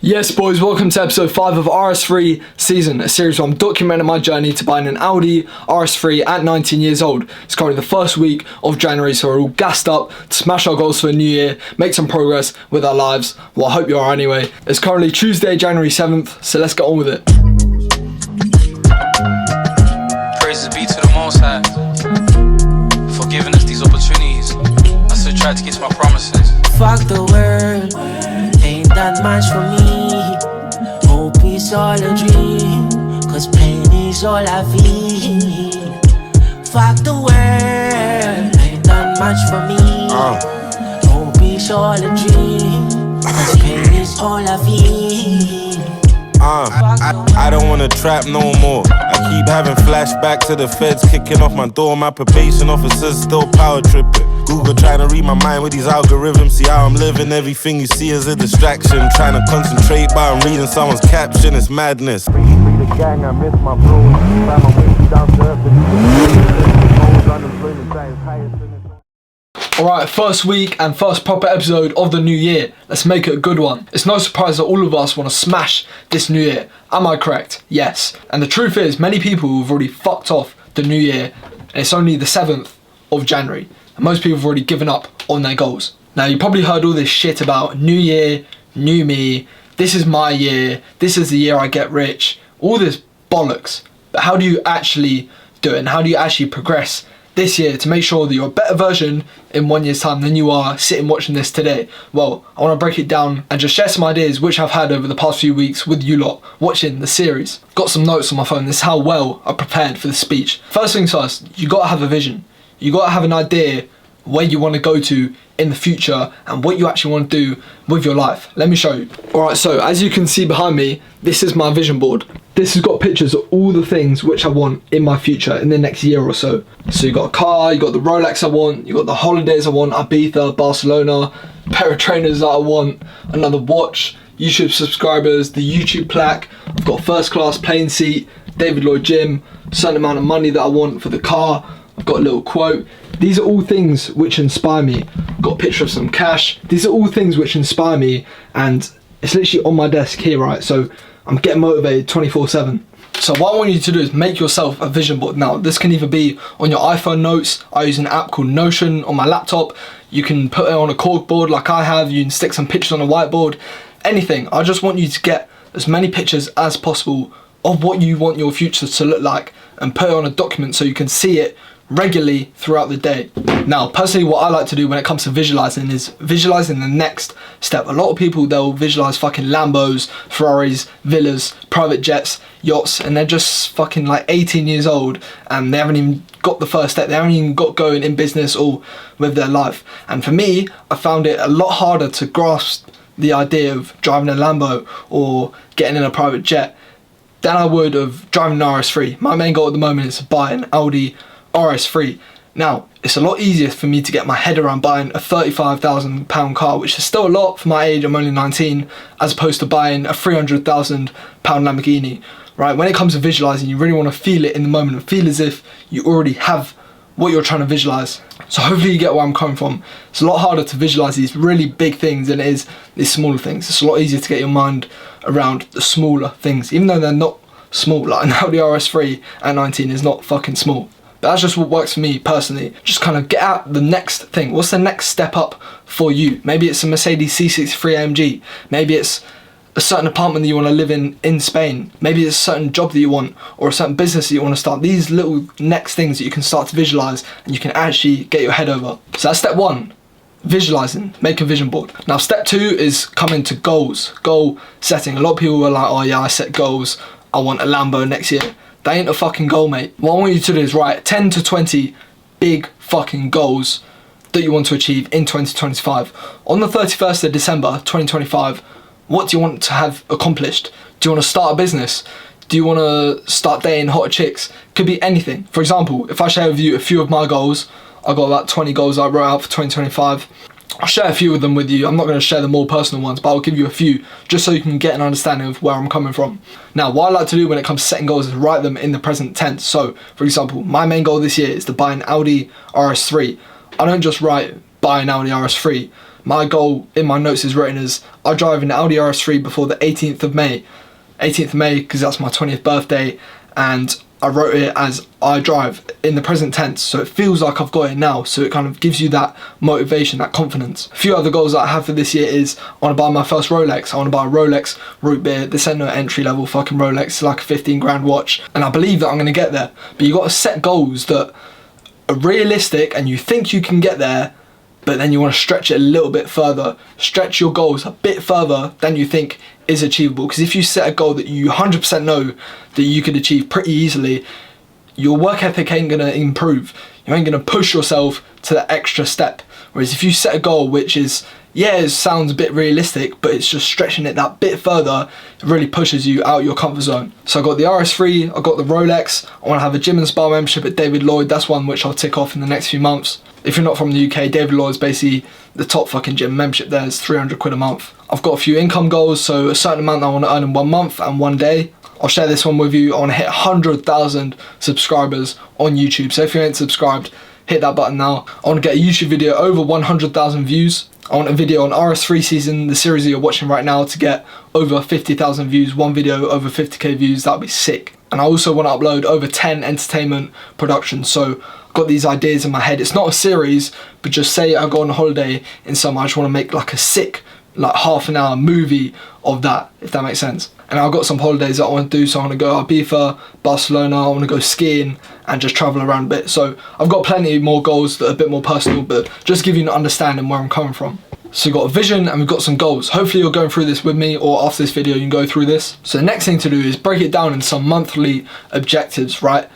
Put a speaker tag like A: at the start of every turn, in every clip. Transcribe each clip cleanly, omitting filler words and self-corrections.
A: Yes boys, welcome to episode 5 of RS3 Season, a series where I'm documenting my journey to buying an Audi RS3 at 19 years old. It's currently the first week of January, so we're all gassed up to smash our goals for the new year, make some progress with our lives. Well, I hope you are anyway. It's currently Tuesday, January 7th, so let's get on with it.
B: Praises be to the Most High for giving us these opportunities. I still try to get to my promises.
C: Fuck the world, ain't that much for me. Hope is all a dream, cause pain is all I feel. Fuck the world, ain't that much for me. Hope is all a dream, cause pain is all I feel.
D: I don't wanna trap no more. I keep having flashback to the feds kicking off my door. My probation officer's still power tripping. Google trying to read my mind with these algorithms. See how I'm living, everything you see is a distraction. Trying to concentrate but I'm reading someone's caption, it's madness. Free the gang, I miss my bro. Find my way down to earth. Unemployment rate is highest in the...
A: Alright, first week and first proper episode of the new year. Let's make it a good one. It's no surprise that all of us want to smash this new year. Am I correct? Yes. And the truth is, many people have already fucked off the new year, and it's only the 7th of January. And most people have already given up on their goals. Now, you probably heard all this shit about new year, new me, this is my year, this is the year I get rich, all this bollocks. But how do you actually do it, and how do you actually progress this year to make sure that you're a better version in 1 year's time than you are sitting watching this today? Well, I want to break it down and just share some ideas which I've had over the past few weeks with you lot watching the series. Got some notes on my phone. This is how well I prepared for the speech. First things first, you got to have a vision. You got to have an idea where you want to go to in the future and what you actually want to do with your life. Let me show you. Alright, so as you can see behind me, this is my vision board. This has got pictures of all the things which I want in my future in the next year or so. So you got a car, you got the Rolex I want, you got the holidays I want, Ibiza, Barcelona, pair of trainers that I want, another watch, YouTube subscribers, the YouTube plaque, I've got a first class plane seat, David Lloyd gym, certain amount of money that I want for the car, I've got a little quote. These are all things which inspire me. I've got a picture of some cash. These are all things which inspire me, and it's literally on my desk here, right? So I'm getting motivated 24/7. So what I want you to do is make yourself a vision board. Now, this can either be on your iPhone notes. I use an app called Notion on my laptop. You can put it on a corkboard like I have. You can stick some pictures on a whiteboard. Anything. I just want you to get as many pictures as possible of what you want your future to look like and put it on a document so you can see it regularly throughout the day. Now, personally, what I like to do when it comes to visualizing is visualizing the next step. A lot of people, they'll visualize fucking Lambos, Ferraris, villas, private jets, yachts, and they're just fucking like 18 years old and they haven't even got the first step. They haven't even got going in business or with their life. And for me, I found it a lot harder to grasp the idea of driving a Lambo or getting in a private jet than I would of driving an RS3. My main goal at the moment is to buy an Audi RS3. Now, it's a lot easier for me to get my head around buying a £35,000 car, which is still a lot for my age, I'm only 19, as opposed to buying a £300,000 Lamborghini, right? When it comes to visualizing, you really want to feel it in the moment and feel as if you already have what you're trying to visualize. So hopefully you get where I'm coming from. It's a lot harder to visualize these really big things than it is these smaller things. It's a lot easier to get your mind around the smaller things, even though they're not small. Like now the RS3 at 19 is not fucking small. But that's just what works for me personally. Just kind of get out the next thing. What's the next step up for you? Maybe it's a Mercedes C63 AMG. Maybe it's a certain apartment that you want to live in Spain. Maybe it's a certain job that you want or a certain business that you want to start. These little next things that you can start to visualize and you can actually get your head over. So that's step one, visualizing, make a vision board. Now step two is coming to goals, goal setting. A lot of people are like, oh yeah, I set goals. I want a Lambo next year. That ain't a fucking goal, mate. What I want you to do is write 10 to 20 big fucking goals that you want to achieve in 2025. On the 31st of December 2025, what do you want to have accomplished? Do you want to start a business? Do you want to start dating hotter chicks? Could be anything. For example, if I share with you a few of my goals, I've got about 20 goals I wrote out for 2025. I'll share a few of them with you. I'm not going to share the more personal ones, but I'll give you a few just so you can get an understanding of where I'm coming from. Now, what I like to do when it comes to setting goals is write them in the present tense. So, for example, my main goal this year is to buy an Audi RS3. I don't just write buy an Audi RS3. my goal in my notes is written as I drive an Audi RS3 before the 18th of May. 18th of May because that's my 20th birthday, and I wrote it as I drive in the present tense, so it feels like I've got it now, so it kind of gives you that motivation, that confidence. A few other goals that I have for this year is I want to buy my first Rolex. I want to buy a Rolex root beer. This ain't no entry level fucking Rolex, it's like a 15 grand watch, and I believe that I'm going to get there. But you got to set goals that are realistic and you think you can get there, but then you want to stretch it a little bit further. Stretch your goals a bit further than you think is achievable, because if you set a goal that you 100% know that you could achieve pretty easily, your work ethic ain't going to improve. You ain't going to push yourself to that extra step. Whereas if you set a goal which is, yeah, it sounds a bit realistic, but it's just stretching it that bit further, it really pushes you out your comfort zone. So I got the RS3, I got the Rolex, I want to have a gym and spa membership at David Lloyd. That's one which I'll tick off in the next few months. If you're not from the UK, David Lloyd's basically the top fucking gym membership there. It's 300 quid a month. I've got a few income goals, so a certain amount I want to earn in 1 month and 1 day. I'll share this one with you. I want to hit 100,000 subscribers on YouTube. So if you ain't subscribed, hit that button now. I want to get a YouTube video over 100,000 views. I want a video on RS3 season, the series that you're watching right now, to get over 50,000 views. One video over 50k views, that'd be sick. And I also want to upload over 10 entertainment productions. So I've got these ideas in my head. It's not a series, but just say I go on a holiday in summer, I just want to make like a sick, like half an hour movie of that, if that makes sense. And I've got some holidays that I want to do, so I want to go Ibiza, Barcelona, I want to go skiing and just travel around a bit. So I've got plenty more goals that are a bit more personal, but just give you an understanding where I'm coming from. So we've got a vision and we've got some goals. Hopefully you're going through this with me, or after this video you can go through this. So the next thing to do is break it down in some monthly objectives, right?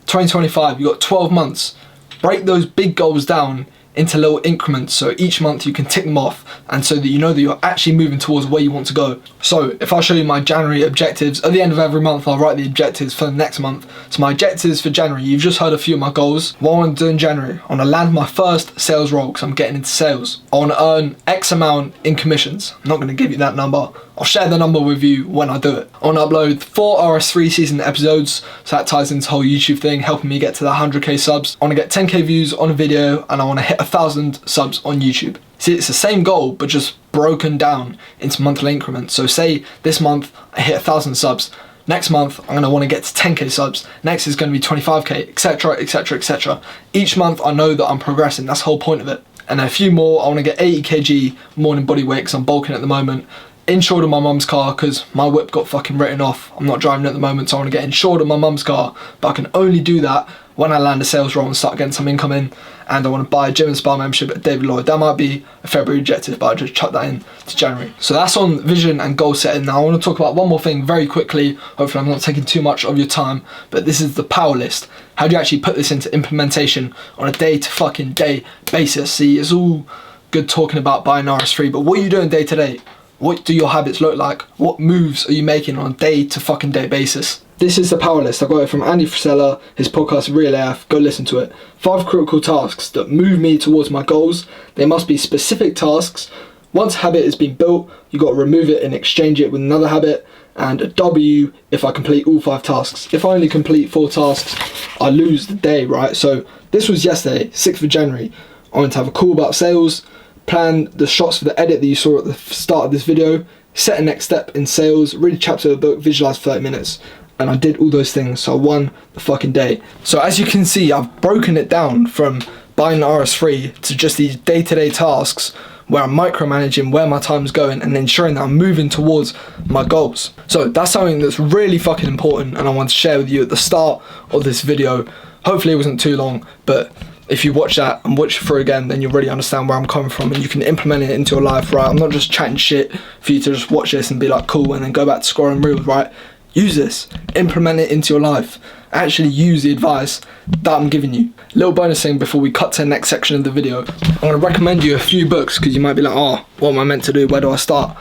A: 2025, you've got 12 months. Break those big goals down into little increments, so each month you can tick them off, and so that you know that you're actually moving towards where you want to go. So if I show you my January objectives, at the end of every month I'll write the objectives for the next month. So my objectives for January, you've just heard a few of my goals. What I want to do in January, I want to land my first sales role because I'm getting into sales. I want to earn X amount in commissions. I'm not going to give you that number. I'll share the number with you when I do it. I want to upload 4 RS3 season episodes, so that ties into the whole YouTube thing, helping me get to the 100k subs. I want to get 10k views on a video, and I want to hit 1,000 subs on YouTube. See, it's the same goal, but just broken down into monthly increments. So say this month I hit 1,000 subs. Next month I'm going to want to get to 10k subs. Next is going to be 25k, etc, etc, etc. Each month I know that I'm progressing. That's the whole point of it. And a few more. I want to get 80 kg morning body weight because I'm bulking at the moment. Insured on my mum's car because my whip got fucking written off. I'm not driving at the moment, so I want to get insured on my mum's car, but I can only do that when I land a sales role and start getting some income in. And I want to buy a gym and spa membership at David Lloyd. That might be a February objective, but I just chuck that in to January. So that's on vision and goal setting. Now I want to talk about one more thing very quickly. Hopefully I'm not taking too much of your time, but this is the power list. How do you actually put this into implementation on a day to fucking day basis? See, it's all good talking about buying RS3, but what are you doing day to day? What do your habits look like? What moves are you making on a day to fucking day basis? This is the power list. I got it from Andy Frisella, his podcast Real AF. Go listen to it. 5 critical tasks that move me towards my goals. They must be specific tasks. Once a habit has been built, you got to remove it and exchange it with another habit. And a W if I complete all 5 tasks. If I only complete 4 tasks, I lose the day, right? So this was yesterday, 6th of January. I went to have a call about sales, plan the shots for the edit that you saw at the start of this video, set a next step in sales, read a chapter of the book, visualize 30 minutes. And I did all those things, so I won the fucking day. So as you can see, I've broken it down from buying the RS3 to just these day-to-day tasks where I'm micromanaging where my time's going and ensuring that I'm moving towards my goals. So that's something that's really fucking important, and I want to share with you at the start of this video. Hopefully it wasn't too long, but if you watch that and watch it through again, then you'll really understand where I'm coming from and you can implement it into your life, right? I'm not just chatting shit for you to just watch this and be like, cool, and then go back to scrolling reels, right? Use this, implement it into your life, actually use the advice that I'm giving you. Little bonus thing before we cut to the next section of the video. I'm going to recommend you a few books because you might be like, oh, what am I meant to do? Where do I start?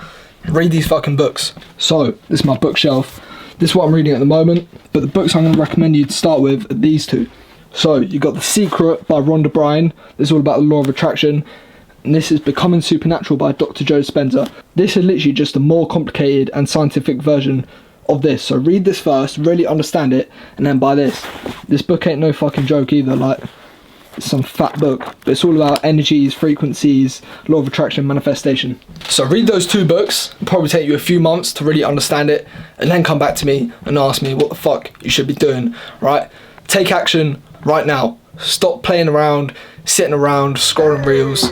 A: Read these fucking books. So, this is my bookshelf. This is what I'm reading at the moment, but the books I'm going to recommend you to start with are these 2. So, you got The Secret by Rhonda Bryan. This is all about the law of attraction. And this is Becoming Supernatural by Dr. Joe Dispenza. This is literally just a more complicated and scientific version of this. So read this first, really understand it, and then buy this. This book ain't no fucking joke either. Like, It's some fat book, but it's all about energies, frequencies, law of attraction, manifestation. So read those 2 books. It'll probably take you a few months to really understand it, and then come back to me and ask me what the fuck you should be doing, right? Take action right now. Stop playing around, sitting around, scrolling reels.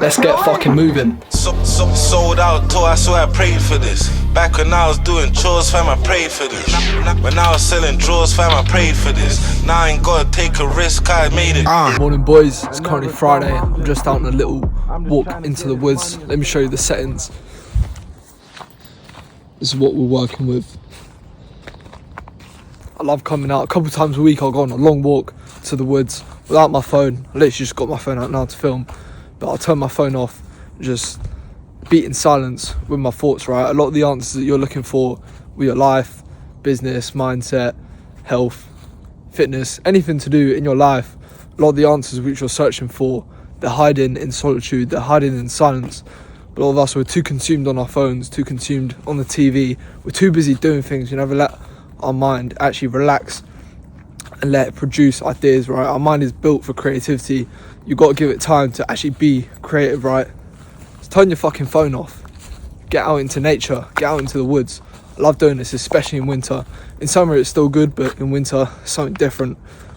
A: Let's get fucking moving.
D: Sold out tour, I swear I prayed for this. Back when I was doing chores, fam, I prayed for this. When I was selling drawers, fam, I prayed for this. Now I ain't gotta take a risk, I made it.
A: Morning boys, it's currently Friday. I'm just out on a little walk into the woods. Let me show you the settings. This is what we're working with. I love coming out. A couple times a week I'll go on a long walk to the woods without my phone. I literally just got my phone out now to film, but I'll turn my phone off, just beat in silence with my thoughts, right? A lot of the answers that you're looking for with your life, business, mindset, health, fitness, anything to do in your life, a lot of the answers which you're searching for, they're hiding in solitude, they're hiding in silence. But a lot of us, we're too consumed on our phones, too consumed on the TV, we're too busy doing things. We never let our mind actually relax and let it produce ideas, right? Our mind is built for creativity. You've got to give it time to actually be creative, right? Just turn your fucking phone off. Get out into nature, get out into the woods. I love doing this, especially in winter. In summer it's still good, but in winter it's something different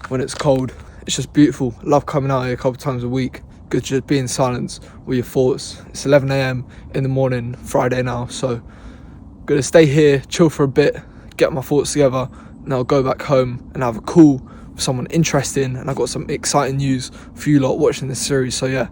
A: when it's cold. It's just beautiful. I love coming out here a couple times a week. Good to just be in silence with your thoughts. It's 11 a.m. in the morning, Friday now, so gonna stay here, chill for a bit, get my thoughts together, and I'll go back home and have a call with someone interesting, and I've got some exciting news for you lot watching this series. So yeah,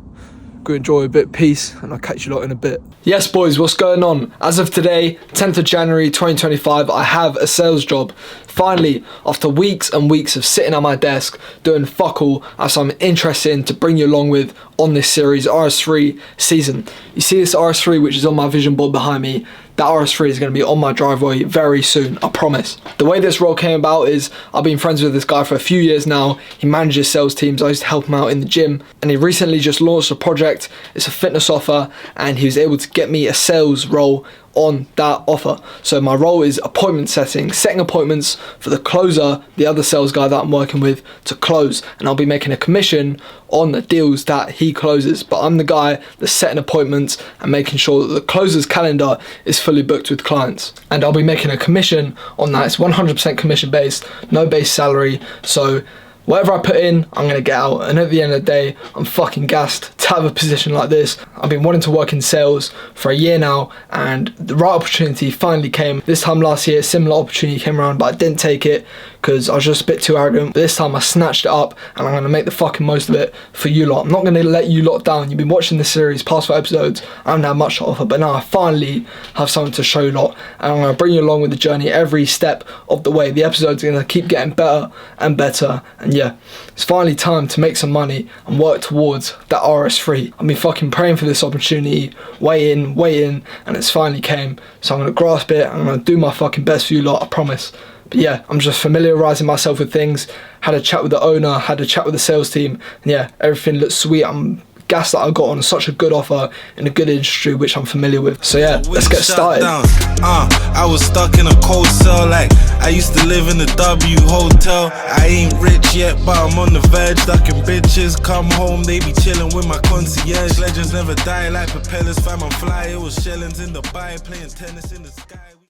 A: go enjoy a bit of peace, and I'll catch you lot in a bit. Yes boys, what's going on? As of today, 10th of January 2025, I have a sales job. Finally, after weeks and weeks of sitting at my desk doing fuck all, I have something interesting to bring you along with on this series, RS3 season. You see this RS3 which is on my vision board behind me? That RS3 is going to be on my driveway very soon, I promise. The way this role came about is I've been friends with this guy for a few years now. He manages sales teams. I used to help him out in the gym, and he recently just launched a project. It's a fitness offer, and he was able to get me a sales role on that offer. So my role is appointment setting appointments for the closer, the other sales guy that I'm working with, to close, and I'll be making a commission on the deals that he closes. But I'm the guy that's setting appointments and making sure that the closer's calendar is fully booked with clients, and I'll be making a commission on that. It's 100% commission based, no base salary, so whatever I put in, I'm going to get out. And at the end of the day, I'm fucking gassed to have a position like this. I've been wanting to work in sales for a year now, and the right opportunity finally came. This time last year, a similar opportunity came around, but I didn't take it because I was just a bit too arrogant. But this time I snatched it up, and I'm going to make the fucking most of it for you lot. I'm not going to let you lot down. You've been watching this series, past 4 episodes. I haven't had much to offer, but now I finally have something to show you lot, and I'm going to bring you along with the journey every step of the way. The episodes are going to keep getting better and better, and yeah, it's finally time to make some money and work towards that RS3. I've been fucking praying for this opportunity, waiting, and it's finally came. So I'm going to grasp it, I'm going to do my fucking best for you lot, I promise. But yeah, I'm just familiarising myself with things. Had a chat with the owner, had a chat with the sales team, and yeah, everything looks sweet. I'm gassed that I got on such a good offer in a good industry which I'm familiar with. So yeah, let's get started.
D: I was stuck in a cold cell, like I used to live in the W hotel. I ain't rich yet, but I'm on the verge. Ducking bitches, come home, they be chilling with my concierge. Legends never die like propellers, fam, I'm fly. It was shellings in the bay, playing tennis in the sky.